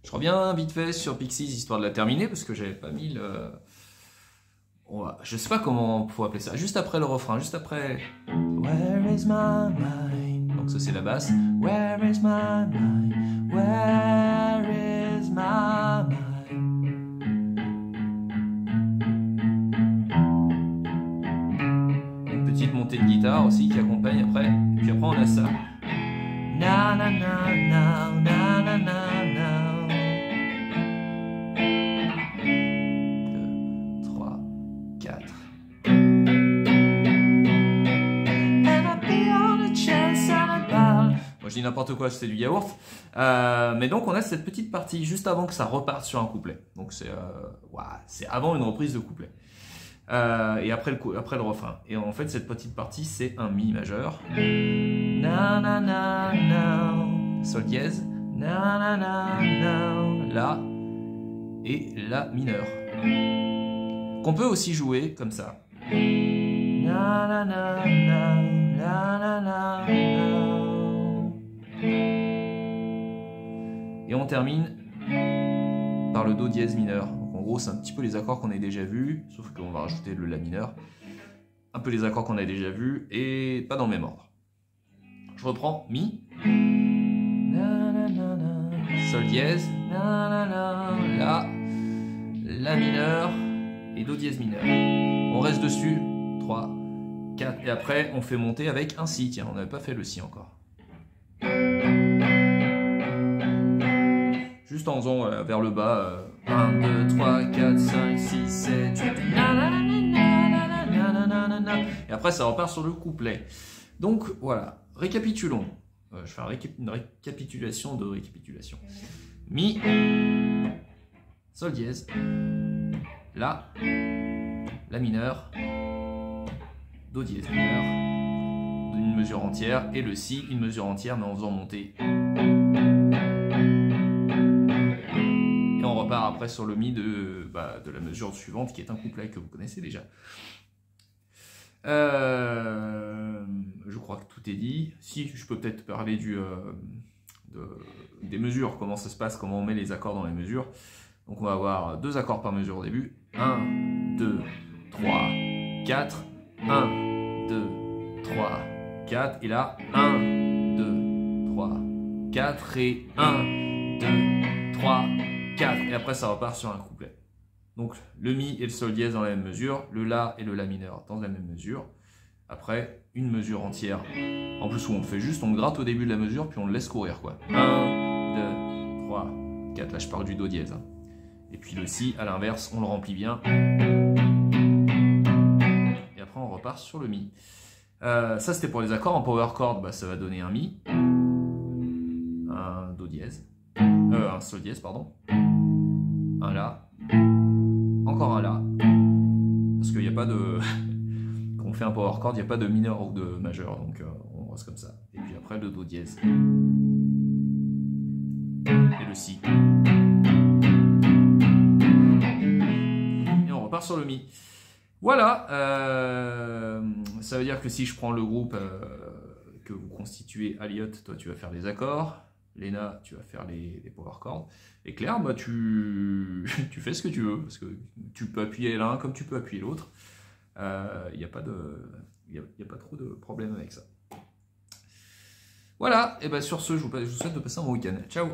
Je reviens vite fait sur Pixies, histoire de la terminer, parce que j'avais pas mis le... Je sais pas comment on pourrait appeler ça. Juste après le refrain, juste après... Where is my mind? Donc ça c'est la basse. Where is my mind? Where is my mind? Une petite montée de guitare aussi qui accompagne après. Et puis après on a ça. Na na na na na na na na. 2, 3, 4. Moi je dis n'importe quoi, c'est du yaourt. Mais donc on a cette petite partie juste avant que ça reparte sur un couplet. Donc c'est avant une reprise de couplet. Et après le refrain. Et en fait cette petite partie c'est un mi majeur. Na na na na. Sol dièse. Na na na na. La. Et la mineur. Qu'on peut aussi jouer comme ça. Na na na na. Na na na na. Et on termine par le Do dièse mineur. Donc en gros, c'est un petit peu les accords qu'on a déjà vus, sauf qu'on va rajouter le La mineur. Un peu les accords qu'on a déjà vus, et pas dans le même ordre. Je reprends Mi, Sol dièse, La, La mineur et Do dièse mineur. On reste dessus, 3, 4, et après on fait monter avec un Si. Tiens, on n'avait pas fait le Si encore. Juste en faisant vers le bas, 1, 2, 3, 4, 5, 6, 7, 8, et après ça repart sur le couplet. Donc voilà, récapitulons. Je vais faire une récapitulation de récapitulation. Mi, Sol dièse, La, La mineur, Do dièse mineur, une mesure entière, et le Si, une mesure entière, mais en faisant monter. On repart après sur le Mi de la mesure suivante qui est un couplet que vous connaissez déjà. Je crois que tout est dit. Si, je peux peut-être parler des mesures, comment ça se passe, comment on met les accords dans les mesures. Donc on va avoir 2 accords par mesure au début. 1, 2, 3, 4. 1, 2, 3, 4. Et là, 1, 2, 3, 4. Et 1, 2, 3, 4, et après ça repart sur un couplet. Donc le Mi et le Sol dièse dans la même mesure, le La et le La mineur dans la même mesure. Après, une mesure entière. En plus, où on fait juste, on gratte au début de la mesure, puis on le laisse courir, quoi. 1, 2, 3, 4. Là, je parle du Do dièse. Hein. Et puis le Si, à l'inverse, on le remplit bien. Et après, on repart sur le Mi. Ça, c'était pour les accords. En power chord, ça va donner un Mi. Un Do dièse. Un Sol dièse, pardon. Un La. Encore un La. Parce qu'il n'y a pas de... Quand on fait un power chord, il n'y a pas de mineur ou de majeur. Donc on reste comme ça. Et puis après, le Do dièse. Et le Si. Et on repart sur le Mi. Voilà. Ça veut dire que si je prends le groupe que vous constituez, Elliot, toi tu vas faire les accords. Léna, tu vas faire les power chords. Et Claire, tu fais ce que tu veux, parce que tu peux appuyer l'un comme tu peux appuyer l'autre. Il n'y a pas trop de problème avec ça. Voilà, et sur ce, je vous souhaite de passer un bon week-end. Ciao!